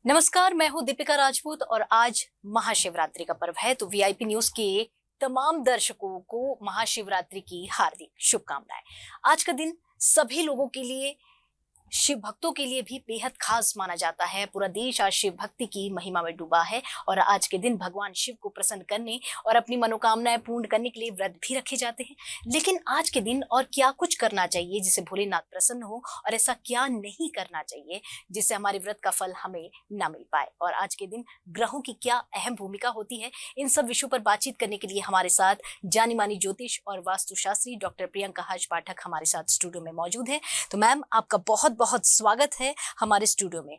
नमस्कार, मैं हूं दीपिका राजपूत और आज महाशिवरात्रि का पर्व है तो वीआईपी न्यूज के तमाम दर्शकों को महाशिवरात्रि की हार्दिक शुभकामनाएं। आज का दिन सभी लोगों के लिए, शिव भक्तों के लिए भी बेहद खास माना जाता है। पूरा देश आज शिव भक्ति की महिमा में डूबा है और आज के दिन भगवान शिव को प्रसन्न करने और अपनी मनोकामनाएं पूर्ण करने के लिए व्रत भी रखे जाते हैं। लेकिन आज के दिन और क्या कुछ करना चाहिए जिससे भोलेनाथ प्रसन्न हो, और ऐसा क्या नहीं करना चाहिए जिससे हमारे व्रत का फल हमें ना मिल पाए, और आज के दिन ग्रहों की क्या अहम भूमिका होती है, इन सब विषयों पर बातचीत करने के लिए हमारे साथ जानी मानी ज्योतिष और वास्तुशास्त्री डॉक्टर प्रियंका हज पाठक हमारे साथ स्टूडियो में मौजूद है। तो मैम, आपका बहुत बहुत स्वागत है हमारे स्टूडियो में।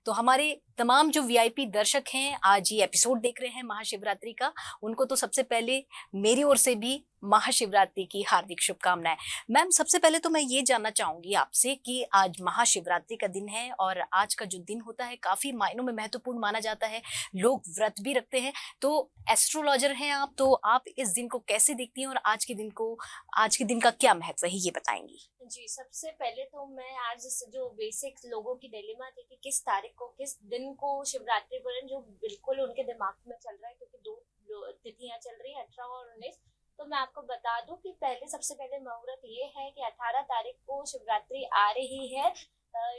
तो हमारे तमाम जो वीआईपी दर्शक हैं, आज ये एपिसोड देख रहे हैं महाशिवरात्रि का, उनको तो सबसे पहले मेरी ओर से भी महाशिवरात्रि की हार्दिक शुभकामनाएं। मैम, सबसे पहले तो मैं ये जानना चाहूंगी आपसे कि आज महाशिवरात्रि का दिन है और आज का जो दिन होता है काफी मायनों में महत्वपूर्ण माना जाता है। लोग व्रत भी रखते हैं, तो एस्ट्रोलॉजर हैं आप, तो आप इस दिन को कैसे देखती हैं और आज के दिन का क्या महत्व है, ये बताएंगी? जी, सबसे पहले तो मैं आज जो बेसिक लोगों की डिलेमा थी कि किस तारीख को, किस दिन को शिवरात्रि पूजन, जो बिल्कुल उनके दिमाग में चल रहा है, क्योंकि दो तिथियां चल रही है, 18 और 19। तो मैं आपको बता दूं कि सबसे पहले मुहूर्त ये है कि 18 तारीख को शिवरात्रि आ रही है,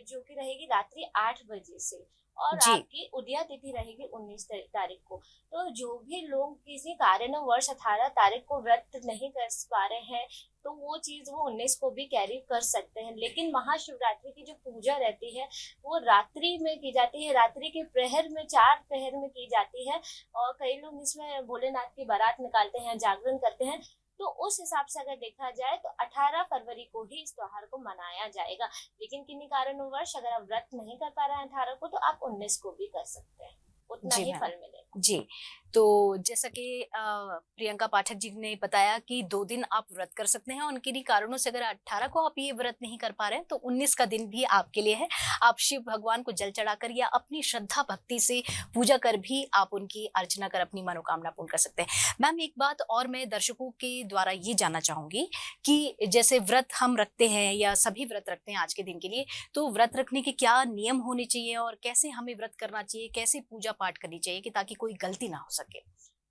जो कि रहेगी रात्रि 8 बजे से, और जी। आपकी उदया तिथि रहेगी 19 तारीख को। तो जो भी लोग किसी कारणवश 18 तारीख को व्रत नहीं कर पा रहे हैं, तो वो चीज वो 19 को भी कैरी कर सकते हैं। लेकिन महाशिवरात्रि की जो पूजा रहती है वो रात्रि में की जाती है, रात्रि के प्रहर में, 4 प्रहर में की जाती है। और कई लोग इसमें भोलेनाथ की बारात निकालते हैं, जागरण करते हैं। तो उस हिसाब से अगर देखा जाए तो 18 फरवरी को ही इस त्योहार को मनाया जाएगा। लेकिन किन्हीं कारणवश अगर आप व्रत नहीं कर पा रहे हैं 18 को, तो आप 19 को भी कर सकते हैं, उतना जी ही मैम। फल मिलेगा। जी, तो जैसा कि प्रियंका पाठक जी ने बताया कि 2 दिन आप व्रत कर सकते हैं और किन्हीं कारणों से अगर 18 को आप ये व्रत नहीं कर पा रहे हैं तो 19 का दिन भी आपके लिए है। आप शिव भगवान को जल चढ़ाकर या अपनी श्रद्धा भक्ति से पूजा कर भी आप उनकी अर्चना कर अपनी मनोकामना पूर्ण कर सकते हैं। मैम, एक बात और मैं दर्शकों के द्वारा ये जानना चाहूंगी कि जैसे व्रत हम रखते हैं या सभी व्रत रखते हैं आज के दिन के लिए, तो व्रत रखने के क्या नियम होने चाहिए और कैसे हमें व्रत करना चाहिए, कैसे पूजा पाठ करनी चाहिए कि ताकि कोई गलती ना हो सके?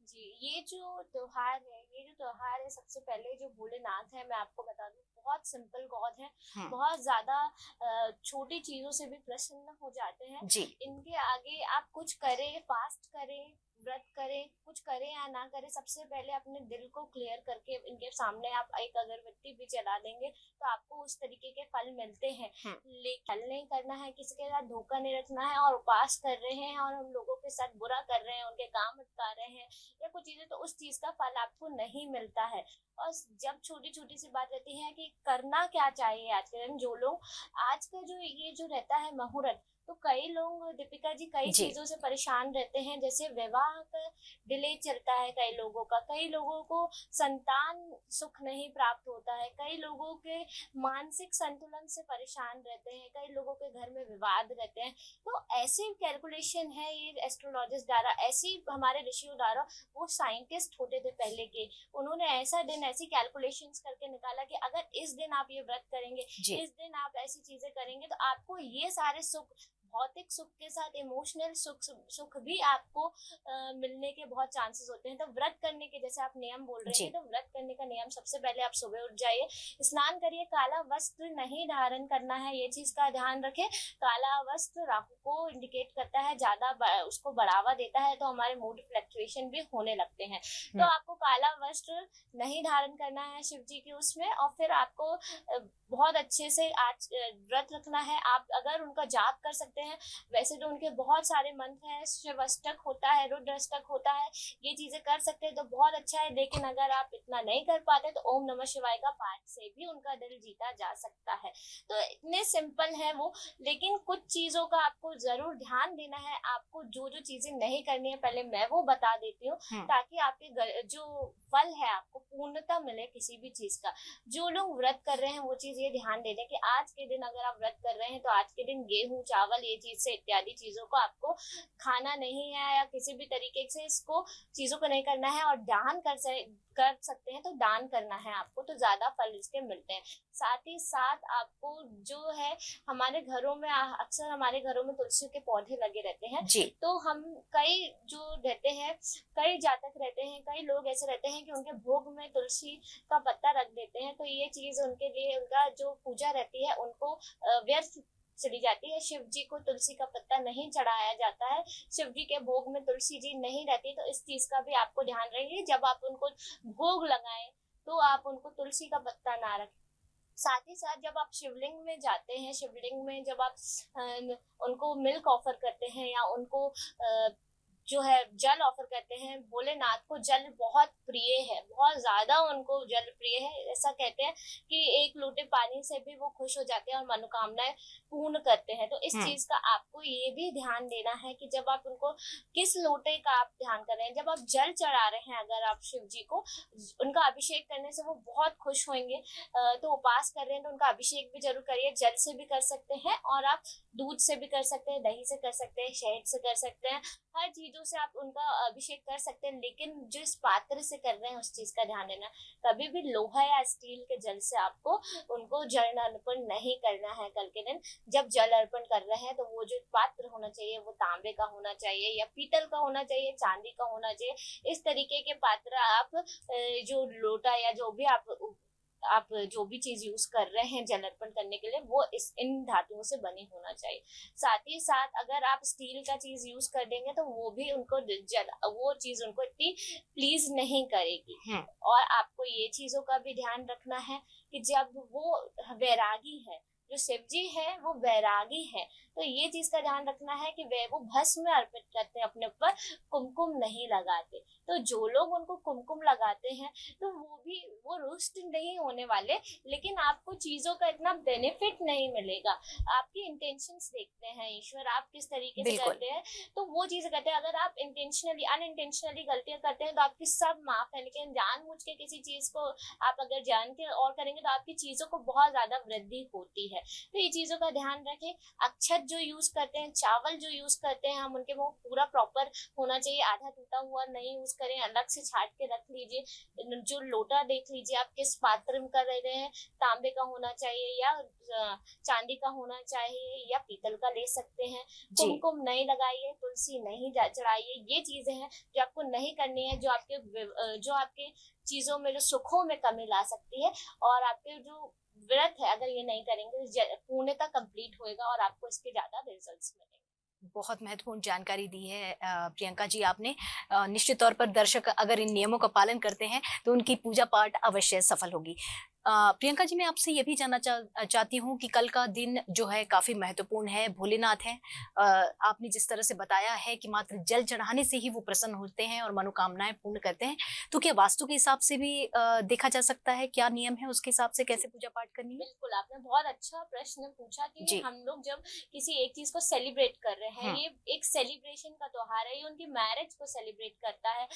जी, ये जो त्योहार है, सबसे पहले जो भोलेनाथ है, मैं आपको बता दूं, बहुत सिंपल गॉड है। हम्म। बहुत ज्यादा छोटी चीजों से भी प्रसन्न हो जाते हैं। जी। इनके आगे आप कुछ करें, फास्ट करें, व्रत करें, कुछ करें या ना करें, सबसे पहले अपने दिल को क्लियर करके इनके सामने आप एक अगरबत्ती भी जला देंगे तो आपको उस तरीके के फल मिलते हैं। लेकिन फल नहीं करना है, किसी के साथ धोखा नहीं रखना है, और उपास कर रहे हैं और हम लोगों के साथ बुरा कर रहे हैं, उनके काम अटका रहे हैं या कुछ चीजें, तो उस चीज का फल आपको नहीं मिलता है। और जब छोटी छोटी सी बात रहती है कि करना क्या चाहिए आज के दिन, जो लोग आज का जो ये जो रहता है मुहूर्त, तो कई लोग, दीपिका जी, कई जी। चीजों से परेशान रहते हैं। जैसे विवाह का डिले चलता है कई लोगों का, कई लोगों को संतान सुख नहीं प्राप्त होता है, कई लोगों के मानसिक संतुलन से परेशान रहते हैं, कई लोगों के घर में विवाद रहते हैं। तो ऐसे कैलकुलेशन है ये एस्ट्रोलॉजिस्ट द्वारा, ऐसी हमारे ऋषियों द्वारा, वो साइंटिस्ट होते थे पहले के, उन्होंने ऐसा दिन, ऐसी कैलकुलेशंस करके निकाला कि अगर इस दिन आप ये व्रत करेंगे, जी। इस दिन आप ऐसी चीजें करेंगे, तो आपको ये सारे सुख, भौतिक सुख के साथ इमोशनल सुख भी आपको मिलने के बहुत चांसेस होते हैं। तो व्रत करने के, जैसे आप नियम बोल रहे जी। हैं, तो व्रत करने का नियम, सबसे पहले आप सुबह उठ जाइए, स्नान करिए, काला वस्त्र नहीं धारण करना है, ये चीज का ध्यान रखें। काला वस्त्र राहु को इंडिकेट करता है, ज्यादा उसको बढ़ावा देता है, तो हमारे मूड फ्लक्चुएशन भी होने लगते हैं। तो आपको काला वस्त्र नहीं धारण करना है शिव जी के उसमें, और फिर आपको बहुत अच्छे से आज व्रत रखना है। आप अगर उनका जाप कर सकते हैं, वैसे तो उनके बहुत सारे मंत्र हैं, शिव अष्टक होता है, रुद्र अष्टक होता है, ये चीजें कर सकते हैं तो बहुत अच्छा है। लेकिन अगर आप इतना नहीं कर पाते तो ओम नमः शिवाय का पाठ से भी उनका दिल जीता जा सकता है। तो इतने सिंपल है वो। लेकिन कुछ चीजों का आपको जरूर ध्यान देना है। आपको जो जो चीजें नहीं करनी है, पहले मैं वो बता देती हूँ, ताकि आपके जो फल है आपको पूर्णता मिले किसी भी चीज का। जो लोग व्रत कर रहे हैं वो चीज ये ध्यान दे दें कि आज के दिन अगर आप व्रत कर रहे हैं तो आज के दिन गेहूं चावल ये चीज से इत्यादि चीजों को आपको खाना नहीं है, या किसी भी तरीके से इसको चीजों को नहीं करना है, और दान कर सकते हैं तो दान करना है आपको, तो ज्यादा फल इसके मिलते हैं। साथ ही साथ आपको जो है, हमारे घरों में अक्सर हमारे घरों में तुलसी के पौधे लगे रहते हैं, जी। तो हम कई जो रहते हैं, कई जातक रहते हैं, कई लोग ऐसे रहते हैं कि उनके भोग में तुलसी का पत्ता रख देते हैं, तो ये चीज उनके लिए, उनका जो पूजा रहती है उनको व्यर्थ चली जाती है। शिव जी को तुलसी का पत्ता नहीं चढ़ाया जाता है, शिव जी के भोग में तुलसी जी नहीं रहती, तो इस चीज का भी आपको ध्यान रखिए। जब आप उनको भोग लगाएं तो आप उनको तुलसी का पत्ता ना रखें। साथ ही साथ जब आप शिवलिंग में जाते हैं, शिवलिंग में जब आप उनको मिल्क ऑफर करते हैं या उनको जो है जल ऑफर करते हैं, भोलेनाथ को जल बहुत प्रिय है, बहुत ज्यादा उनको जल प्रिय है। ऐसा कहते हैं कि एक लोटे पानी से भी वो खुश हो जाते हैं और मनोकामनाएं पूर्ण करते हैं। तो इस चीज का आपको ये भी ध्यान देना है कि जब आप उनको किस लोटे का आप ध्यान कर रहे हैं। जब आप जल चढ़ा रहे हैं अगर आप शिव जी को, उनका अभिषेक करने से वो बहुत खुश होंगे, तो उपास कर रहे हैं तो उनका अभिषेक भी जरूर करिए। जल से भी कर सकते हैं और आप दूध से भी कर सकते हैं, दही से कर सकते हैं, शहद से कर सकते हैं, हर चीजों से आप उनका अभिषेक कर सकते हैं। लेकिन जिस पात्र से कर रहे हैं उस चीज का ध्यान देना, कभी भी लोहा या स्टील के जल से आपको उनको जल अर्पण नहीं करना है। कल के दिन जब जल अर्पण कर रहे हैं तो वो जो पात्र होना चाहिए वो तांबे का होना चाहिए या पीतल का होना चाहिए, चांदी का होना चाहिए। इस तरीके के पात्र आप जो लोटा या जो भी आप जो भी चीज यूज कर रहे हैं जल अर्पण करने के लिए, वो इन धातुओं से बनी होना चाहिए। साथ ही साथ अगर आप स्टील का चीज यूज कर देंगे तो वो भी उनको वो चीज उनको इतनी प्लीज नहीं करेगी। और आपको ये चीजों का भी ध्यान रखना है कि जब वो वैरागी है, जो शिव जी है वो वैरागी है, तो ये चीज का ध्यान रखना है कि वे वो भस्म में अर्पित करते हैं, अपने ऊपर कुमकुम नहीं लगाते। तो जो लोग उनको कुमकुम लगाते हैं तो वो रुष्ट नहीं होने वाले, लेकिन आपको चीजों का इतना बेनिफिट नहीं मिलेगा। आपकी इंटेंशंस देखते हैं ईश्वर, आप किस तरीके से करते हैं, तो वो चीज करते हैं। अगर आप इंटेंशनली अनइंटेंशनली गलतियां करते हैं तो आपकी सब माफ है, लेकिन जानबूझ के किसी चीज को आप अगर जान के और करेंगे तो आपकी चीजों को बहुत ज्यादा वृद्धि होती है। तो ये चीजों का ध्यान रखें। अक्षत जो यूज करते हैं, चावल जो यूज करते हैं हम, उनके वो पूरा प्रॉपर होना चाहिए, आधा टूटा हुआ नहीं यूज करें, अलग से छाट के रख लीजिए। जो लोटा देख लीजिए आप किस पात्र में कर रहे हैं, तांबे का होना चाहिए या चांदी का होना चाहिए या पीतल का ले सकते हैं। कुमकुम नहीं लगाइए, तुलसी नहीं चढ़ाइए, ये चीजें हैं जो आपको नहीं करनी है, जो आपके चीजों में, जो सुखों में कमी ला सकती है। और आपके जो व्रत है अगर ये नहीं करेंगे तो पूर्णतः कंप्लीट होएगा और आपको इसके ज्यादा रिजल्ट्स मिलेंगे। बहुत महत्वपूर्ण जानकारी दी है प्रियंका जी आपने। निश्चित तौर पर दर्शक अगर इन नियमों का पालन करते हैं तो उनकी पूजा पाठ अवश्य सफल होगी। प्रियंका जी, मैं आपसे ये भी जानना चाहती हूँ कि कल का दिन जो है काफी महत्वपूर्ण है, भोलेनाथ है। आपने जिस तरह से बताया है कि मात्र जल चढ़ाने से ही वो प्रसन्न होते हैं और मनोकामनाएं पूर्ण करते हैं, तो क्या वास्तु के हिसाब से भी देखा जा सकता है, क्या नियम है उसके हिसाब से कैसे पूजा पाठ करनी है? बिल्कुल, आपने बहुत अच्छा प्रश्न पूछा कि हम लोग जब किसी एक चीज को सेलिब्रेट कर रहे हैं, ये एक सेलिब्रेशन का त्योहार है, ये उनकी मैरिज को सेलिब्रेट करता है।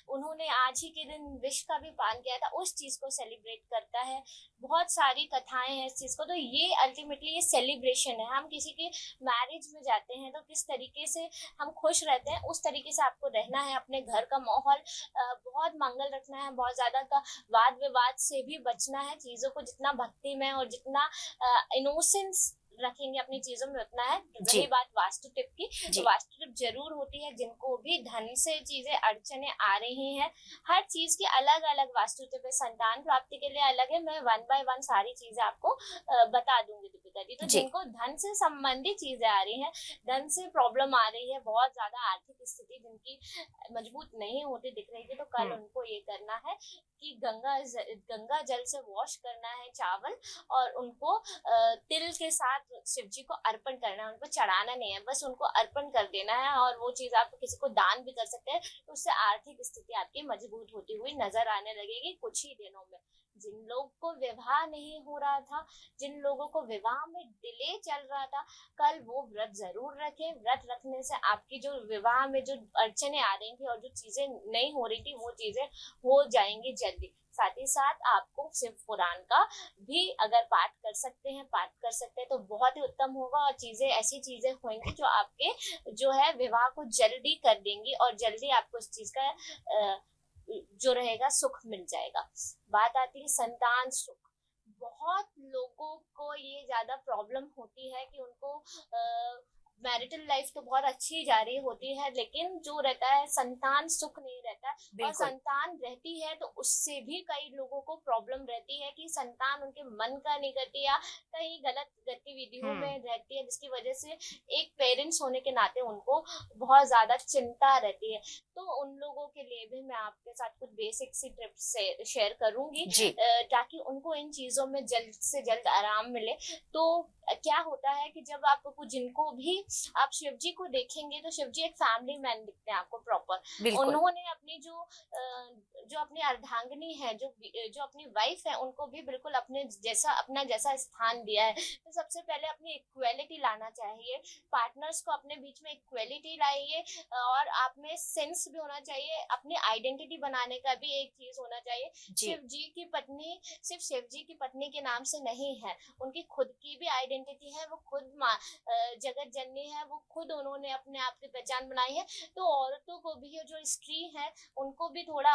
उन्होंने आज ही के दिन विष का भी पान किया था, उस चीज को सेलिब्रेट करता है। बहुत सारी कथाएं हैं इस चीज को, तो ये अल्टीमेटली ये सेलिब्रेशन है। हम किसी के मैरिज में जाते हैं तो किस तरीके से हम खुश रहते हैं उस तरीके से आपको रहना है। अपने घर का माहौल बहुत मंगल रखना है, बहुत ज्यादा का वाद विवाद से भी बचना है। चीजों को जितना भक्ति में और जितना इनोसेंस रखेंगे अपनी चीजों में उतना है। रही बात वास्तु टिप की, तो वास्तु टिप जरूर होती है जिनको भी धन से चीजें अड़चने आ रही हैं, हर चीज की अलग अलग वास्तु टिप है। संतान प्राप्ति के लिए अलग है, मैं 1 by 1 सारी चीजें आपको बता दूंगी दीपिका जी। तो जिनको धन से संबंधित चीजें आ रही है, धन से प्रॉब्लम आ रही है, बहुत ज्यादा आर्थिक स्थिति जिनकी मजबूत नहीं होती दिख रही थी, तो कल उनको ये करना है कि गंगा जल से वॉश करना है चावल, और उनको तिल के साथ शिव जी को अर्पण करना है। उनको चढ़ाना नहीं है, बस उनको अर्पण कर देना है। और वो चीज आप किसी को दान भी कर सकते हैं, तो उससे आर्थिक स्थिति आपकी मजबूत होती हुई नजर आने लगेगी कुछ ही दिनों में। जिन लोगों को विवाह नहीं हो रहा था, जिन लोगों को विवाह में डिले चल रहा था, कल वो व्रत जरूर रखें। व्रत रखने से आपकी जो विवाह में जो अड़चने आ रही थी और जो चीजें नहीं हो रही थी वो चीजें हो जाएंगी जल्दी। साथ ही साथ आपको शिव पुराण का भी अगर पाठ कर सकते हैं तो बहुत ही उत्तम होगा, और चीजें ऐसी चीजें होंगी जो आपके जो है विवाह को जल्दी कर देंगी और जल्दी आपको इस चीज का जो रहेगा सुख मिल जाएगा। बात आती है संतान सुख। बहुत लोगों को ये ज्यादा प्रॉब्लम होती है कि उनको मैरिटल लाइफ तो बहुत अच्छी जा रही होती है, लेकिन जो रहता है संतान सुख नहीं रहता है। और बिल्कुल। संतान रहती है तो उससे भी कई लोगों को प्रॉब्लम रहती है कि संतान उनके मन का नहीं करती या कहीं गलत गतिविधियों में रहती है, जिसकी वजह से एक पेरेंट्स होने के नाते उनको बहुत ज्यादा चिंता रहती है। तो उन लोगों के लिए भी मैं आपके साथ कुछ बेसिक सी टिप्स शेयर करूंगी ताकि उनको इन चीजों में जल्द से जल्द आराम मिले। तो क्या होता है कि जब आपको जिनको भी आप शिव जी को देखेंगे तो शिव जी एक फैमिली मैन दिखते हैं आपको प्रॉपर। उन्होंने अपनी जो अपनी अर्धांगिनी है, जो अपनी वाइफ है, उनको भी बिल्कुल अपना जैसा स्थान दिया है। तो सबसे पहले अपनी इक्वालिटी लाना चाहिए, पार्टनर्स को अपने बीच में इक्वालिटी लाइए, और आप में सेंस भी होना चाहिए। अपनी आइडेंटिटी बनाने का भी एक चीज होना चाहिए। शिव जी की पत्नी सिर्फ शिव जी की पत्नी के नाम से नहीं है, उनकी खुद की भी आइडेंटिटी है। वो खुद जगत जननी है, वो खुद उन्होंने अपने आप की पहचान बनाई है। तो औरतों को भी, जो स्त्री है, उनको भी थोड़ा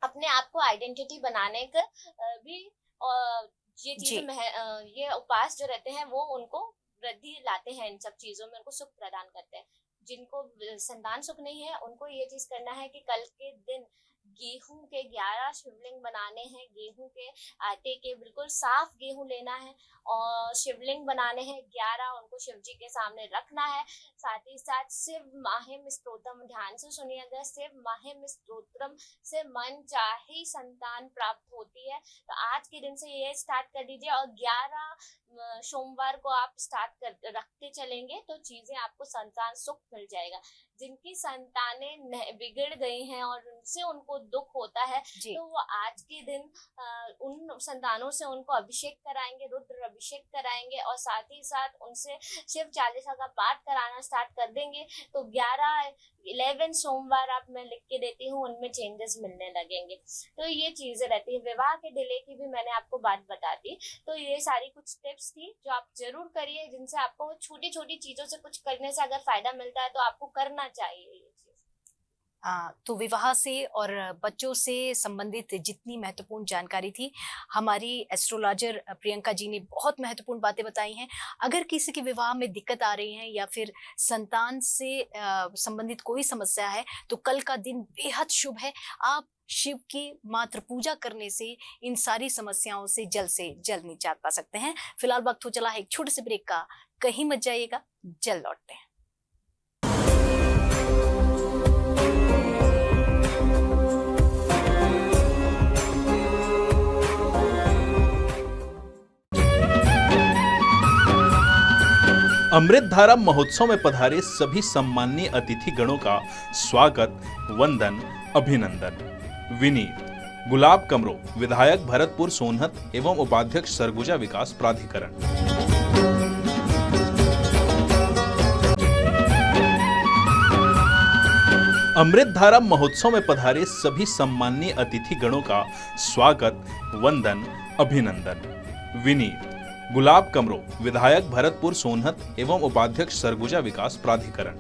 अपने आप को आइडेंटिटी बनाने का भी ये चीजें ये उपास जो रहते हैं वो उनको वृद्धि लाते हैं, इन सब चीजों में उनको सुख प्रदान करते हैं। जिनको संतान सुख नहीं है उनको ये चीज करना है कि कल के दिन गेहूं के 11 शिवलिंग बनाने हैं। गेहूं के आटे के बिल्कुल साफ गेहूं लेना है और शिवलिंग बनाने हैं 11, उनको शिव जी के सामने रखना है। साथ ही साथ शिव माहिम स्तोत्रम, ध्यान से सुनिएगा, शिव माहिम स्तोत्रम से मन चाहे संतान प्राप्त होती है। तो आज के दिन से ये स्टार्ट कर दीजिए, और 11 सोमवार को आप रखते चलेंगे तो चीजें आपको संतान सुख मिल जाएगा। जिनकी संतानें बिगड़ गई हैं और उनको दुख होता है, तो वो आज के दिन उन संतानों से उनको अभिषेक कराएंगे, रुद्र अभिषेक कराएंगे, और साथ ही साथ उनसे शिव चालीसा का पाठ कराना स्टार्ट कर देंगे। तो 11 सोमवार आप मैं लिख के देती हूँ, उनमें चेंजेस मिलने लगेंगे। तो ये चीजें रहती है। विवाह के डिले की भी मैंने आपको बात बता दी। तो ये सारी कुछ टिप्स थी जो आप जरूर करिए, जिनसे आपको छोटी छोटी चीजों से कुछ करने से अगर फायदा मिलता है तो आपको करना चाहिए ये चीज। तो विवाह से और बच्चों से संबंधित जितनी महत्वपूर्ण जानकारी थी, हमारी एस्ट्रोलॉजर प्रियंका जी ने बहुत महत्वपूर्ण बातें बताई हैं। अगर किसी के विवाह में दिक्कत आ रही है या फिर संतान से संबंधित कोई समस्या है, तो कल का दिन बेहद शुभ है। आप शिव की मात्र पूजा करने से इन सारी समस्याओं से जल्द निजात पा सकते हैं। फिलहाल वक्त हो चला है एक छोटे से ब्रेक का, कहीं मत जाइएगा, जल्द लौटते हैं। अमृत धारा महोत्सव में पधारे सभी सम्माननीय अतिथि गणों का स्वागत, वंदन, अभिनंदन, विनीत। गुलाब कमरो, विधायक भरतपुर सोनहत एवं उपाध्यक्ष सरगुजा विकास प्राधिकरण। अमृत धारा महोत्सव में पधारे सभी सम्माननीय अतिथि गणों का स्वागत, वंदन, अभिनंदन, विनीत। गुलाब कमरो, विधायक भरतपुर सोनहत एवं उपाध्यक्ष सरगुजा विकास प्राधिकरण।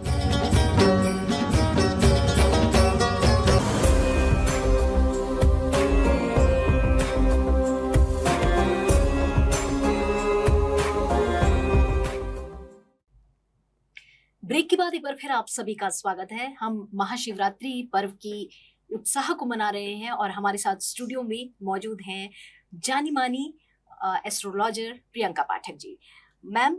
ब्रेक के बाद एक बार फिर आप सभी का स्वागत है। हम महाशिवरात्रि पर्व की उत्साह को मना रहे हैं और हमारे साथ स्टूडियो में मौजूद हैं जानी मानी एस्ट्रोलॉजर प्रियंका पाठक जी। मैम,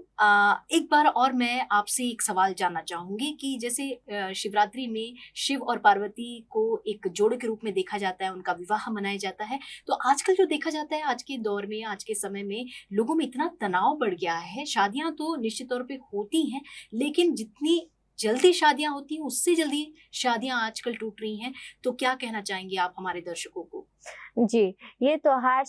एक बार और मैं आपसे एक सवाल जानना चाहूंगी कि जैसे शिवरात्रि में शिव और पार्वती को एक जोड़े के रूप में देखा जाता है, उनका विवाह मनाया जाता है, तो आजकल जो देखा जाता है, आज के दौर में, आज के समय में लोगों में इतना तनाव बढ़ गया है। शादियां तो निश्चित तौर पे होती हैं, लेकिन जितनी जल्दी शादियां होती हैं उससे जल्दी शादियां आजकल टूट रही हैं। तो क्या कहना चाहेंगे आप हमारे दर्शकों को? जी, ये त्योहार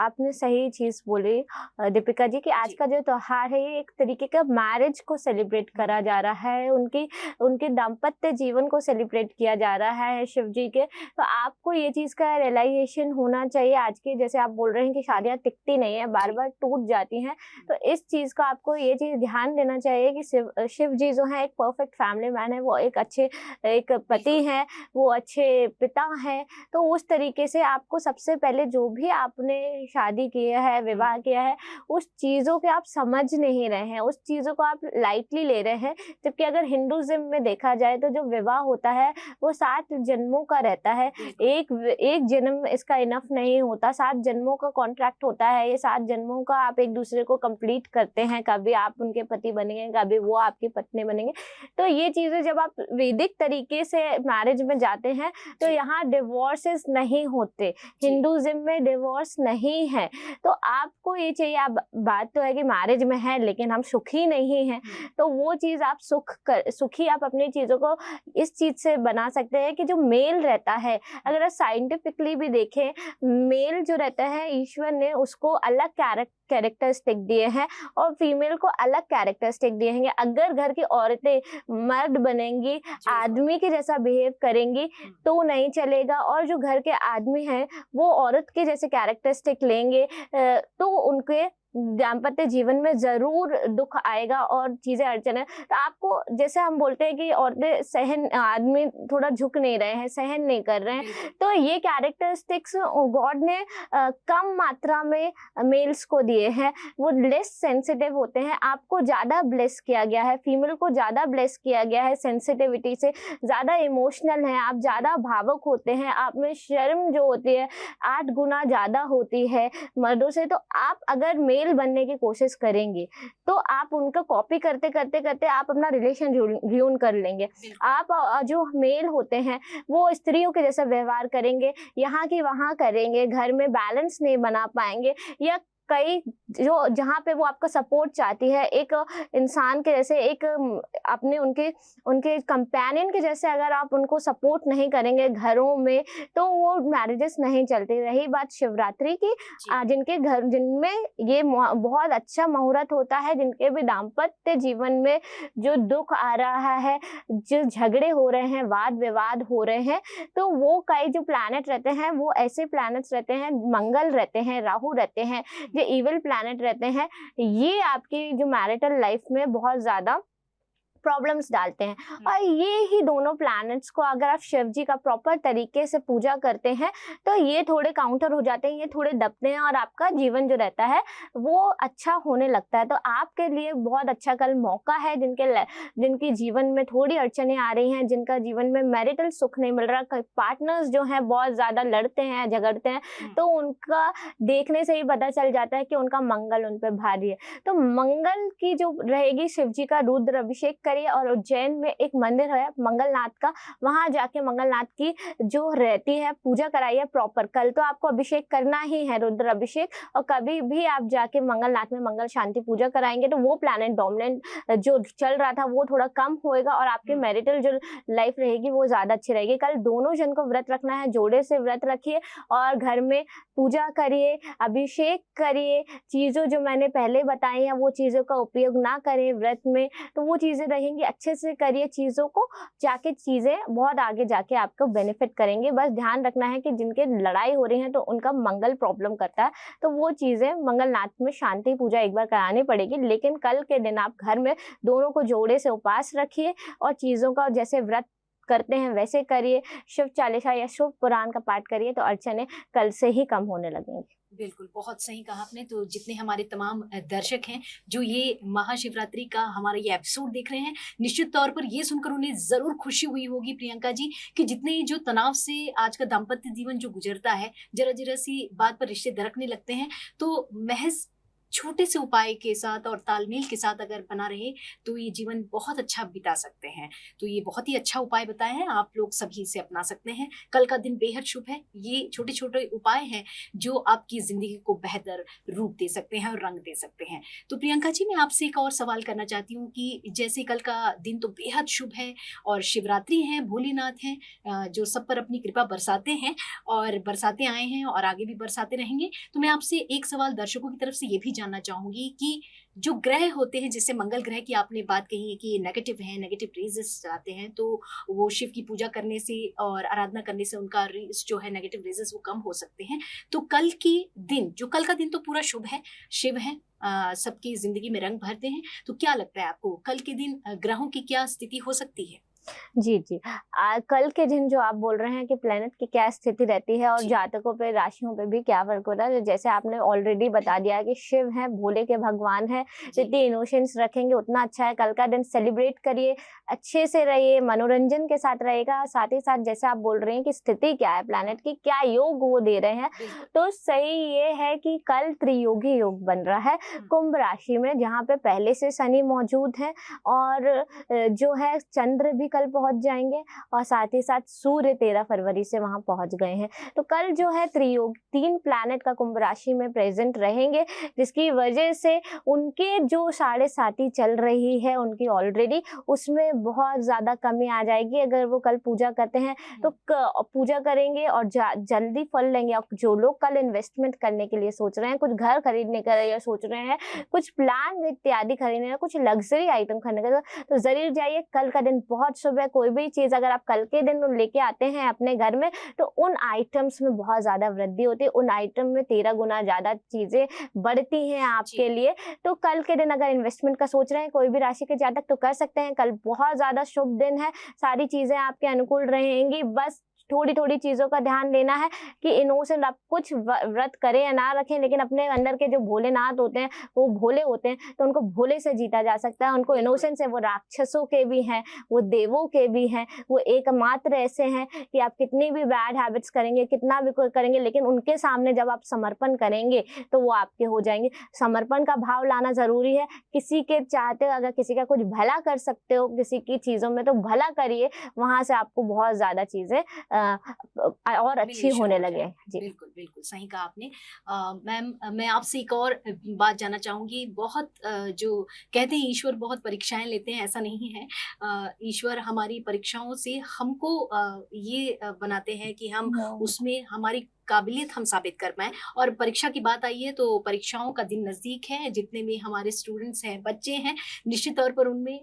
आपने सही चीज़ बोली दीपिका जी, कि आज जी। का जो त्योहार है ये एक तरीके का मैरिज को सेलिब्रेट करा जा रहा है, उनके दाम्पत्य जीवन को सेलिब्रेट किया जा रहा है शिव जी के। तो आपको ये चीज़ का रियलाइज़ेशन होना चाहिए, आज के जैसे आप बोल रहे हैं कि शादियाँ टिकती नहीं है, बार-बार टूट जाती हैं। तो इस चीज़ का आपको ये चीज़ ध्यान देना चाहिए कि शिव जी जो हैं एक परफेक्ट फैमिली मैन है, वो एक अच्छे एक पति हैं, वो अच्छे पिता हैं। तो उस तरीके से आपको सबसे पहले जो भी आपने शादी किया है, विवाह किया है, उस चीज़ों के आप समझ नहीं रहे हैं, उस चीज़ों को आप लाइटली ले रहे हैं। जबकि अगर हिंदुइज़्म में देखा जाए तो जो विवाह होता है वो 7 जन्मों का रहता है। एक जन्म इसका इनफ नहीं होता, 7 जन्मों का कॉन्ट्रैक्ट होता है। ये 7 जन्मों का आप एक दूसरे को कंप्लीट करते हैं, कभी आप उनके पति बनेंगे, कभी वो आपकी पत्नी बनेंगे। तो ये चीज़ें जब आप वैदिक तरीके से मैरिज में जाते हैं तो यहाँ डिवोर्सेस नहीं होते, हिंदुइज्म में डिवोर्स नहीं है। तो आपको ये चाहिए, आप बात तो है कि मैरिज में है लेकिन हम सुखी नहीं हैं, तो वो चीज़ आप सुखी आप अपनी चीज़ों को इस चीज़ से बना सकते हैं कि जो मेल रहता है, अगर आप साइंटिफिकली भी देखें, मेल जो रहता है ईश्वर ने उसको अलग कैरेक्टरिस्टिक दिए हैं और फीमेल को अलग कैरेक्टरिस्टिक दिए हैं। अगर घर की औरतें मर्द बनेंगी, आदमी के जैसा बिहेव करेंगी तो नहीं चलेगा, और जो घर के आदमी हैं वो औरत के जैसे कैरेक्टरिस्टिक लेंगे तो उनके दाम्पत्य जीवन में जरूर दुख आएगा और चीजें अड़चन। तो आपको, जैसे हम बोलते हैं कि औरतें आदमी थोड़ा झुक नहीं रहे हैं, सहन नहीं कर रहे हैं, तो ये कैरेक्टरिस्टिक्स गॉड ने कम मात्रा में मेल्स को दिए हैं। वो लेस सेंसिटिव होते हैं, आपको ज्यादा ब्लेस किया गया है, फीमेल को ज्यादा ब्लेस किया गया है, सेंसिटिविटी से ज्यादा इमोशनल है, आप ज्यादा भावुक होते हैं, आप में शर्म जो होती है 8 गुना ज्यादा होती है मर्दों से। तो आप अगर मेल बनने की कोशिश करेंगे तो आप उनका कॉपी करते करते करते आप अपना रिलेशन र्यून कर लेंगे। आप जो मेल होते हैं वो स्त्रियों के जैसा व्यवहार करेंगे, यहाँ की वहाँ करेंगे, घर में बैलेंस नहीं बना पाएंगे, या कई जो जहाँ पे वो आपका सपोर्ट चाहती है एक इंसान के जैसे, एक अपने उनके कंपेनियन के जैसे अगर आप उनको सपोर्ट नहीं करेंगे घरों में तो वो मैरिजेस नहीं चलती। रही बात शिवरात्रि की, जिनमें ये बहुत अच्छा मुहूर्त होता है, जिनके भी दाम्पत्य जीवन में जो दुख आ रहा है, जो झगड़े हो रहे हैं, वाद विवाद हो रहे हैं, तो वो कई जो प्लैनेट रहते हैं वो ऐसे प्लैनेट्स रहते हैं, मंगल रहते हैं, राहु रहते हैं, जो इविल प्लैनेट रहते हैं, ये आपकी जो मैरिटल लाइफ में बहुत ज्यादा प्रॉब्लम्स डालते हैं। और ये ही दोनों प्लैनेट्स को अगर आप शिव जी का प्रॉपर तरीके से पूजा करते हैं तो ये थोड़े काउंटर हो जाते हैं, ये थोड़े दबते हैं और आपका जीवन जो रहता है वो अच्छा होने लगता है। तो आपके लिए बहुत अच्छा कल मौका है, जिनकी जीवन में थोड़ी अड़चने आ रही हैं, जिनका जीवन में मैरिटल सुख नहीं मिल रहा, पार्टनर्स जो हैं बहुत ज्यादा लड़ते हैं, झगड़ते हैं, तो उनका देखने से ही पता चल जाता है कि उनका मंगल उन पर भारी है। तो मंगल की जो रहेगी, शिव जी का रुद्र अभिषेक करिए, और उज्जैन में एक मंदिर है मंगलनाथ का, वहां जाके मंगलनाथ की जो रहती है पूजा कराइए प्रॉपर। कल तो आपको अभिषेक करना ही है, रुद्र अभिषेक, और कभी भी आप जाके मंगलनाथ में मंगल शांति पूजा कराएंगे तो वो प्लैनेट डोमिनेंट जो चल रहा था वो थोड़ा कम होएगा और आपकी मैरिटल जो लाइफ रहेगी वो ज्यादा अच्छी रहेगी। कल दोनों जन को व्रत रखना है, जोड़े से व्रत रखिए और घर में पूजा करिए, अभिषेक करिए, चीजों जो मैंने पहले बताई हैं वो चीजों का उपयोग ना करें व्रत में, तो वो चीजें रहेंगी। अच्छे से करिए चीजों को, जाके चीजें बहुत आगे जाके आपको बेनिफिट करेंगे। बस ध्यान रखना है कि जिनके लड़ाई हो रही है तो उनका मंगल प्रॉब्लम करता है, तो वो चीजें मंगलनाथ में शांति पूजा एक बार करानी पड़ेगी। लेकिन कल के दिन आप घर में दोनों को जोड़े से उपवास रखिए और चीजों का जैसे व्रत करते हैं वैसे करिए, शिव चालीसा या शिव पुराण का पाठ करिए, तो अड़चने कल से ही कम होने लगेंगी। बिल्कुल, बहुत सही कहा आपने। तो जितने हमारे तमाम दर्शक हैं जो ये महाशिवरात्रि का हमारा ये एपिसोड देख रहे हैं, निश्चित तौर पर ये सुनकर उन्हें जरूर खुशी हुई होगी प्रियंका जी कि जितने जो तनाव से आज का दाम्पत्य जीवन जो गुजरता है, जरा जरा सी बात पर रिश्ते दरकने लगते हैं, तो महज छोटे से उपाय के साथ और तालमेल के साथ अगर बना रहे तो ये जीवन बहुत अच्छा बिता सकते हैं। तो ये बहुत ही अच्छा उपाय बताए हैं, आप लोग सभी इसे अपना सकते हैं। कल का दिन बेहद शुभ है। ये छोटे छोटे उपाय हैं जो आपकी जिंदगी को बेहतर रूप दे सकते हैं और रंग दे सकते हैं। तो प्रियंका जी, मैं आपसे एक और सवाल करना चाहती हूँ कि जैसे कल का दिन तो बेहद शुभ है और शिवरात्रि है, भोलेनाथ हैं जो सब पर अपनी कृपा बरसाते हैं और बरसाते आए हैं और आगे भी बरसाते रहेंगे। तो मैं आपसे एक सवाल दर्शकों की तरफ से ये भी जानना चाहूंगी कि जो ग्रह होते हैं, जैसे मंगल ग्रह की आपने बात कही है कि नेगेटिव है, नेगेटिव रेजेस आते हैं, तो वो शिव की पूजा करने से और आराधना करने से उनका रेज जो है, नेगेटिव रेजेस वो कम हो सकते हैं। तो कल का दिन तो पूरा शुभ है, शिव है, सबकी जिंदगी में रंग भरते हैं। तो क्या लगता है आपको कल के दिन ग्रहों की क्या स्थिति हो सकती है? जी जी। कल के दिन जो आप बोल रहे हैं कि प्लेनेट की क्या स्थिति रहती है और जी। जातकों पे, राशियों पे भी क्या फर्क होता है, जैसे आपने ऑलरेडी बता दिया है कि शिव है, भोले के भगवान है, जी। जितनी इनोसेंस रखेंगे उतना अच्छा है। कल का दिन सेलिब्रेट करिए, अच्छे से रहिए, मनोरंजन के साथ रहेगा। साथ ही साथ जैसे आप बोल रहे हैं कि स्थिति क्या है, प्लेनेट की क्या योग वो दे रहे हैं, बिल्कुल। तो सही ये है कि कल त्रियोगी योग बन रहा है कुंभ राशि में, जहाँ पे पहले से शनि मौजूद है और जो है चंद्र भी कल पहुंच जाएंगे और साथ ही साथ सूर्य 13 फरवरी से वहां पहुंच गए हैं। तो कल जो है त्रियोग 3 प्लैनेट का कुंभ राशि में प्रेजेंट रहेंगे, जिसकी वजह से उनके जो 7.5 चल रही है उनकी ऑलरेडी, उसमें बहुत ज्यादा कमी आ जाएगी। अगर वो कल पूजा करते हैं तो पूजा करेंगे और जल्दी फल लेंगे। और जो लोग कल इन्वेस्टमेंट करने के लिए सोच रहे हैं, कुछ घर खरीदने का या सोच रहे हैं, कुछ प्लान इत्यादि खरीदने का, कुछ लग्जरी आइटम खरीदने का, तो जरूर जाइए। कल का दिन बहुत शुभ है। कोई भी चीज अगर आप कल के दिन लेके आते हैं अपने घर में, तो उन आइटम्स में बहुत ज्यादा वृद्धि होती है, उन आइटम में 13 गुना ज्यादा चीजें बढ़ती हैं आपके लिए। तो कल के दिन अगर इन्वेस्टमेंट का सोच रहे हैं कोई भी राशि के जातक, तो कर सकते हैं। कल बहुत ज्यादा शुभ दिन है, सारी चीजें आपके अनुकूल रहेंगी। बस थोड़ी थोड़ी चीजों का ध्यान देना है कि इनोसेंट, आप कुछ व्रत करें या ना रखें, लेकिन अपने अंदर के जो भोलेनाथ होते हैं वो भोले होते हैं, तो उनको भोले से जीता जा सकता है। उनको इनोसेंस है, वो राक्षसों के भी हैं, वो देवों के भी हैं, वो एकमात्र ऐसे हैं कि आप कितनी भी बैड हैबिट्स करेंगे, कितना भी कोई करेंगे, लेकिन उनके सामने जब आप समर्पण करेंगे तो वो आपके हो जाएंगे। समर्पण का भाव लाना जरूरी है। किसी के चाहते हो, अगर किसी का कुछ भला कर सकते हो किसी की चीजों में, तो भला करिए, वहां से आपको बहुत ज्यादा चीजें और अच्छी होने लगे। जी बिल्कुल बिल्कुल सही कहा आपने। मैम, मैं आपसे एक और बात जानना चाहूंगी। बहुत जो कहते हैं ईश्वर बहुत परीक्षाएं लेते हैं, ऐसा नहीं है। ईश्वर हमारी परीक्षाओं से हमको ये बनाते हैं कि हम उसमें हमारी काबिलियत हम साबित कर पाएं। और परीक्षा की बात आई है तो परीक्षाओं का दिन नजदीक है। जितने भी हमारे स्टूडेंट्स हैं, बच्चे हैं, निश्चित तौर पर उनमें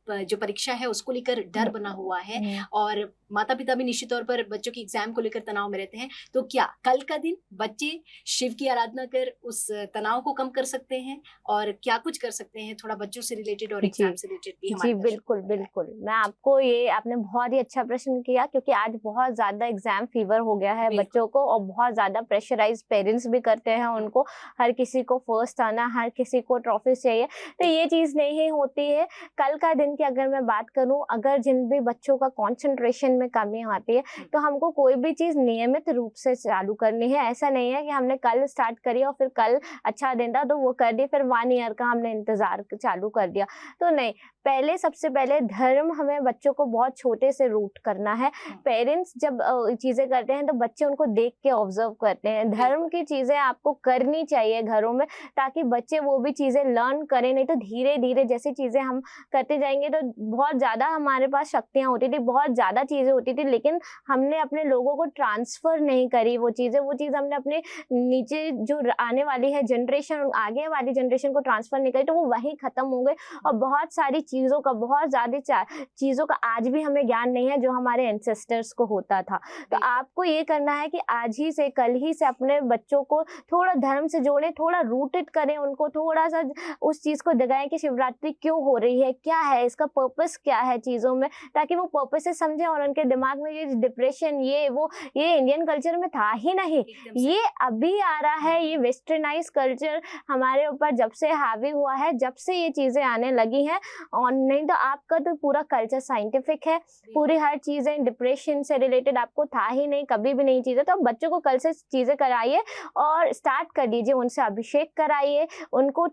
जो परीक्षा है उसको लेकर डर बना हुआ है और माता पिता भी निश्चित तौर पर बच्चों की एग्जाम को लेकर तनाव में रहते हैं। तो क्या कल का दिन बच्चे शिव की आराधना कर उस तनाव को कम कर सकते हैं और क्या कुछ कर सकते हैं, थोड़ा बच्चों से रिलेटेड और एग्जाम से रिलेटेड भी हमारे जी बिल्कुल बिल्कुल। मैं आपको ये, आपने बहुत ही अच्छा प्रश्न किया, क्योंकि आज बहुत ज्यादा एग्जाम फीवर हो गया है बच्चों को और बहुत ज्यादा प्रेशराइज पेरेंट्स भी करते हैं उनको। हर किसी को फर्स्ट आना, हर किसी को ट्रॉफी चाहिए, तो ये चीज नहीं होती है। कल का दिन की अगर मैं बात करूं, अगर जिन भी बच्चों का कंसंट्रेशन में कमी आती है, तो हमको कोई भी चीज नियमित रूप से चालू करनी है। ऐसा नहीं है कि हमने कल स्टार्ट करी और फिर कल अच्छा दिन था तो वो कर दी, फिर 1 ईयर का हमने इंतजार चालू कर दिया, तो नहीं। पहले, सबसे पहले धर्म हमें बच्चों को बहुत छोटे से रूट करना है। पेरेंट्स जब चीजें करते हैं तो बच्चे उनको देख के ऑब्जर्व करते हैं। धर्म की चीजें आपको करनी चाहिए घरों में, ताकि बच्चे वो भी चीजें लर्न करें। नहीं तो धीरे धीरे जैसी चीजें हम करते जाएंगे, तो बहुत ज्यादा हमारे पास शक्तियां होती थी, बहुत ज्यादा चीजें होती थी, लेकिन हमने अपने लोगों को ट्रांसफर नहीं करी वो चीज हमने अपने नीचे जो आने वाली है जनरेशन, आगे वाली जनरेशन को ट्रांसफर नहीं करी, तो वो वहीं खत्म हो गए। और बहुत सारी चीजों का, बहुत ज्यादा चीजों का आज भी हमें ज्ञान नहीं है जो हमारे एंसेस्टर्स को होता था। तो आपको ये करना है कि आज ही से, कल ही से अपने बच्चों को थोड़ा धर्म से जोड़ें, थोड़ा रूटेड करें, उनको थोड़ा सा उस चीज को जगाएं कि शिवरात्रि क्यों हो रही है, क्या है इसका पर्पस, क्या है चीजों में, ताकि वो पर्पस से समझें और उनके उनके दिमाग में ये डिप्रेशन ये वो ये इंडियन कल्चर में था ही नहीं, एकदम से। ये अभी आ रहा है। ये वेस्टर्नाइज कल्चर हमारे ऊपर जब से हावी हुआ है, जब से ये चीजें आने लगी हैं। और नहीं तो आपका तो पूरा कल्चर साइंटिफिक है, पूरी हर चीजें डिप्रेशन से रिलेटेड आपको था ही नहीं, कभी भी नहीं चीजें। तो आप बच्चों को कल से चीजें कराइए और स्टार्ट कर दीजिए, उनसे अभिषेक कराइए, उनको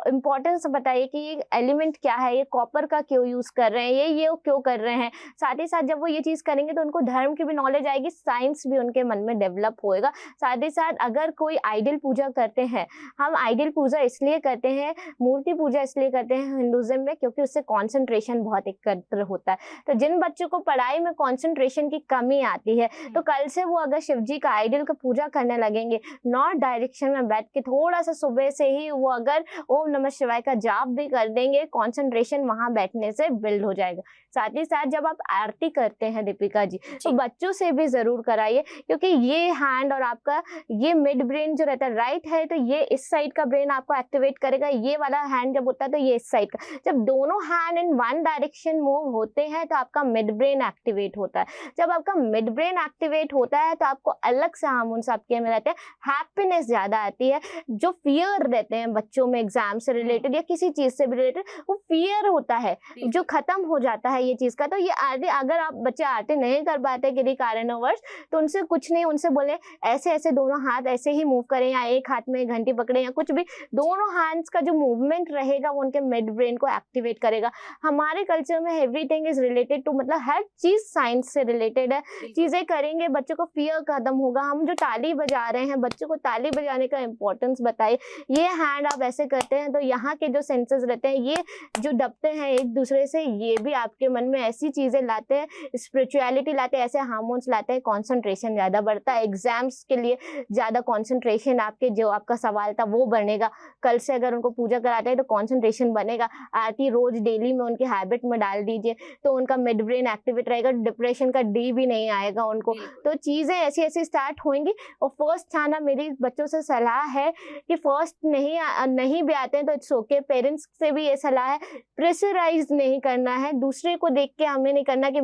इम्पोर्टेंस बताइए कि ये एलिमेंट क्या है, ये कॉपर का क्यों यूज कर रहे हैं, ये क्यों कर रहे हैं। साथ ही साथ जब वो ये चीज करेंगे तो उनको धर्म की भी नॉलेज आएगी, साइंस भी उनके मन में डेवलप होएगा। साथ ही साथ अगर कोई आइडल पूजा करते हैं, हम आइडल पूजा इसलिए करते हैं, मूर्ति पूजा इसलिए करते हैं हिंदुज्म में, क्योंकि उससे कॉन्सेंट्रेशन बहुत एकत्र होता है। तो जिन बच्चों को पढ़ाई में कॉन्सेंट्रेशन की कमी आती है, तो कल से वो अगर शिव जी का आइडल का पूजा करने लगेंगे, नॉर्थ डायरेक्शन में बैठ के थोड़ा सा सुबह से ही वो अगर ओम नमः शिवाय का जाप भी कर देंगे, कॉन्सेंट्रेशन वहां बैठने से बिल्ड हो जाएगा। साथ ही साथ जब आप आरती करते हैं दीपिका जी, तो बच्चों से भी जरूर कराइए, क्योंकि ये हैंड और आपका ये मिड ब्रेन जो रहता है, राइट है तो ये इस साइड का ब्रेन आपको एक्टिवेट करेगा, ये वाला हैंड जब होता है तो ये इस साइड का। जब दोनों hand in one direction move होते हैं तो आपका मिड ब्रेन एक्टिवेट होता है। जब आपका मिड ब्रेन एक्टिवेट होता है तो आपको अलग से हार्मोन्स आपके में रहते हैं, हैप्पीनेस ज्यादा आती है। जो फियर रहते हैं बच्चों में एग्जाम से रिलेटेड या किसी चीज से भी रिलेटेड, वो फियर होता है जो खत्म हो जाता है ये चीज का। तो ये आरती अगर आप बच्चे आरती नहीं कर पाते किसी कारणवश, तो उनसे कुछ नहीं, उनसे बोले ऐसे ऐसे दोनों हाथ ऐसे ही मूव करें, या एक हाथ में घंटी पकड़े, या कुछ भी, दोनों हैंड्स का जो मूवमेंट रहेगा वो उनके मिड ब्रेन को एक्टिवेट करेगा। हमारे कल्चर में एवरीथिंग इज रिलेटेड टू, मतलब हर चीज साइंस से रिलेटेड है। चीजें करेंगे बच्चों को फियर खत्म होगा। हम जो ताली बजा रहे हैं, बच्चों को ताली बजाने का इंपॉर्टेंस बताइए। ये हैंड आप ऐसे करते हैं तो यहाँ के जो सेंसेस रहते हैं, ये जो दबते हैं एक दूसरे से, ये भी आपके मन में ऐसी चीजें लाते हैं, स्पिरिचुअलिटी लाते हैं, ऐसे हार्मोन्स लाते हैं, कॉन्सेंट्रेशन ज्यादा बढ़ता है, एग्जाम्स के लिए ज्यादा कॉन्सेंट्रेशन, आपके जो आपका सवाल था वो बनेगा। कल से अगर उनको पूजा कराते हैं तो कॉन्सेंट्रेशन बनेगा। आरती रोज डेली में उनकी हैबिट में डाल दीजिए तो उनका मिड ब्रेन एक्टिवेट रहेगा, डिप्रेशन का डी भी नहीं आएगा उनको। तो चीजें ऐसी ऐसी स्टार्ट होंगी। और फर्स्ट आना, मेरी बच्चों से सलाह है कि फर्स्ट नहीं भी आते हैं तो इट्स ओके। पेरेंट्स से भी ये सलाह है, प्रेशराइज नहीं करना है, दूसरे को देख के हमें नहीं करना। कि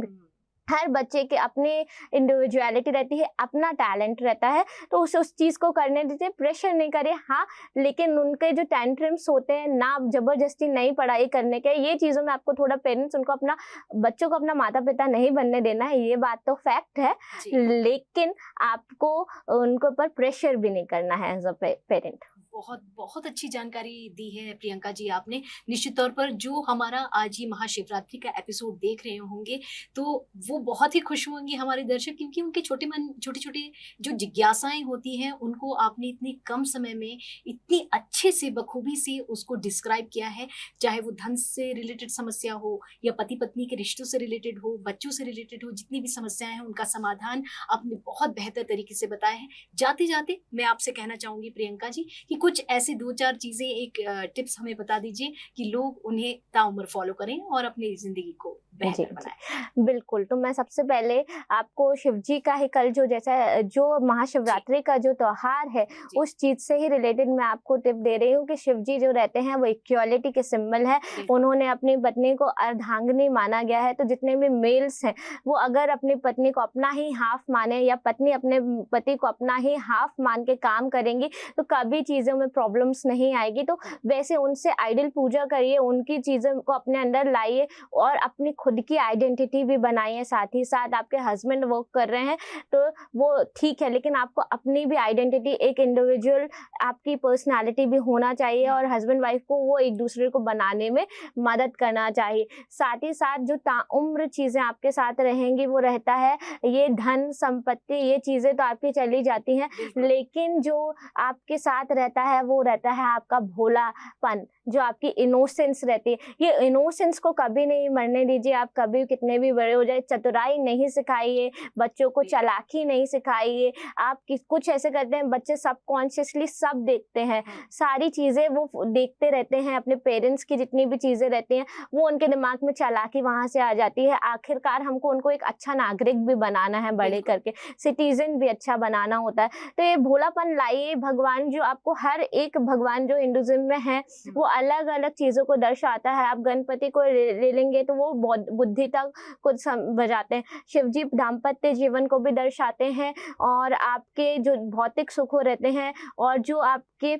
हर बच्चे के अपनी इंडिविजुअलिटी रहती है, अपना टैलेंट रहता है, तो उस चीज को करने दीजिए, प्रेशर नहीं करिए। हाँ, लेकिन उनके जो टेंट्रम्स होते हैं ना, जबरदस्ती नहीं पढ़ाई करने के, ये चीजों में आपको थोड़ा पेरेंट्स उनको अपना बच्चों को अपना माता पिता नहीं बनने देना है, ये बात तो फैक्ट है। लेकिन आपको उनके ऊपर प्रेशर भी नहीं करना है एज अ पेरेंट। बहुत बहुत अच्छी जानकारी दी है प्रियंका जी आपने। निश्चित तौर पर जो हमारा आज ये महाशिवरात्रि का एपिसोड देख रहे होंगे तो वो बहुत ही खुश होंगे हमारे दर्शक, क्योंकि उनके छोटे छोटे जो जिज्ञासाएं होती हैं उनको आपने इतनी कम समय में इतनी अच्छे से बखूबी से उसको डिस्क्राइब किया है। चाहे वो धन से रिलेटेड समस्या हो या पति पत्नी के रिश्तों से रिलेटेड हो, बच्चों से रिलेटेड हो, जितनी भी समस्याएं हैं उनका समाधान आपने बहुत बेहतर तरीके से बताया है। जाते जाते मैं आपसे कहना चाहूंगी प्रियंका जी कि कुछ ऐसी 2-4 चीजें, एक टिप्स हमें बता दीजिए कि लोग उन्हें ताउम्र फॉलो करें और अपनी जिंदगी को बेहतर बनाएं। बिल्कुल। तो मैं सबसे पहले आपको शिवजी का ही कल जो महाशिवरात्रि का जो त्योहार है उस चीज से ही रिलेटेड मैं आपको टिप दे रही हूँ कि शिवजी जो रहते हैं वो इक्वालिटी के सिंबल है। उन्होंने अपनी पत्नी को अर्धांगिनी माना गया है। तो जितने भी मेल्स हैं वो अगर अपनी पत्नी को अपना ही हाफ माने या पत्नी अपने पति को अपना ही हाफ मान के काम करेंगी तो कभी चीजों में प्रॉब्लम्स नहीं आएगी। तो वैसे उनसे आइडल पूजा करिए, उनकी चीजों को अपने अंदर लाइए और अपनी खुद की आइडेंटिटी भी बनाइए। साथ ही साथ आपके हस्बैंड वर्क कर रहे हैं तो वो ठीक है, लेकिन आपको अपनी भी आइडेंटिटी, एक इंडिविजुअल आपकी पर्सनालिटी भी होना चाहिए और हस्बैंड वाइफ को वो एक दूसरे को बनाने में मदद करना चाहिए। साथ ही साथ जो ताउम्र चीजें आपके साथ रहेंगी वो रहता है ये धन संपत्ति, ये चीजें तो आपकी चली जाती हैं, लेकिन जो आपके साथ रहता है वो रहता है आपका भोलापन, जो आपकी इनोसेंस रहती है। ये इनोसेंस को कभी नहीं मरने दीजिए। आप कभी कितने भी बड़े हो जाए, चतुराई नहीं सिखाइए बच्चों को, चालाकी नहीं सिखाइए। आप कुछ ऐसे करते हैं बच्चे सबकॉन्शियसली सब देखते हैं, सारी चीजें वो देखते रहते हैं, अपने पेरेंट्स की जितनी भी चीजें रहती हैं वो उनके दिमाग में चालाकी वहां से आ जाती है। आखिरकार हमको उनको एक अच्छा नागरिक भी बनाना है, बड़े करके सिटीजन भी अच्छा बनाना होता है। तो ये भोलापन लाइए। भगवान जो आपको हर एक भगवान जो हिंदुइज्म में है वो अलग अलग चीजों को दर्शाता है। आप गणपति को ले लेंगे तो वो बुद्धि तक को बजाते हैं। शिव जी दाम्पत्य जीवन को भी दर्शाते हैं और आपके जो भौतिक सुख रहते हैं और जो आपके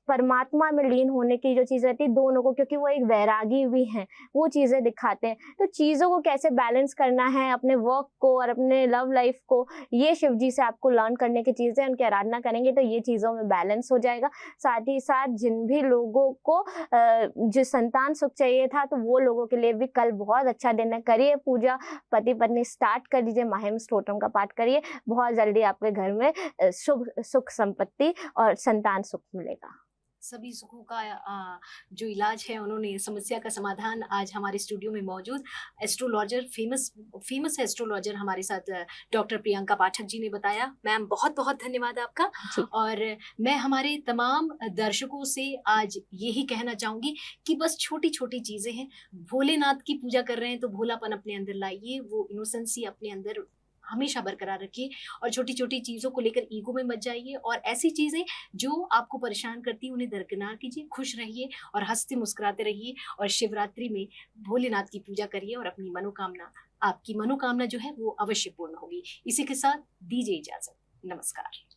परमात्मा में लीन होने की जो चीज़ रहती है दोनों को, क्योंकि वो एक वैरागी भी हैं, वो चीज़ें दिखाते हैं। तो चीज़ों को कैसे बैलेंस करना है, अपने वर्क को और अपने लव लाइफ को, ये शिव जी से आपको लर्न करने की चीज़ें, उनकी आराधना करेंगे तो ये चीज़ों में बैलेंस हो जाएगा। साथ ही साथ जिन भी लोगों को जो संतान सुख चाहिए था, तो वो लोगों के लिए भी कल बहुत अच्छा दिन है। करिए पूजा, पति पत्नी स्टार्ट कर दीजिए, माहिम स्तोत्रम का पाठ करिए, बहुत जल्दी आपके घर में शुभ सुख संपत्ति और संतान सुख मिलेगा। सभी सुखों का जो इलाज है, उन्होंने समस्या का समाधान आज हमारे स्टूडियो में मौजूद एस्ट्रोलॉजर, फेमस एस्ट्रोलॉजर हमारे साथ डॉक्टर प्रियंका पाठक जी ने बताया। मैम बहुत बहुत धन्यवाद आपका। और मैं हमारे तमाम दर्शकों से आज यही कहना चाहूंगी कि बस छोटी छोटी चीजें हैं, भोलेनाथ की पूजा कर रहे हैं तो भोलापन अपने अंदर लाइए, वो इनोसेंसी अपने अंदर हमेशा बरकरार रखिए और छोटी छोटी चीज़ों को लेकर ईगो में मत जाइए, और ऐसी चीज़ें जो आपको परेशान करती हैं उन्हें दरकिनार कीजिए, खुश रहिए और हंसते मुस्कुराते रहिए और शिवरात्रि में भोलेनाथ की पूजा करिए और अपनी मनोकामना, आपकी मनोकामना जो है वो अवश्य पूर्ण होगी। इसी के साथ दीजिए इजाजत। नमस्कार।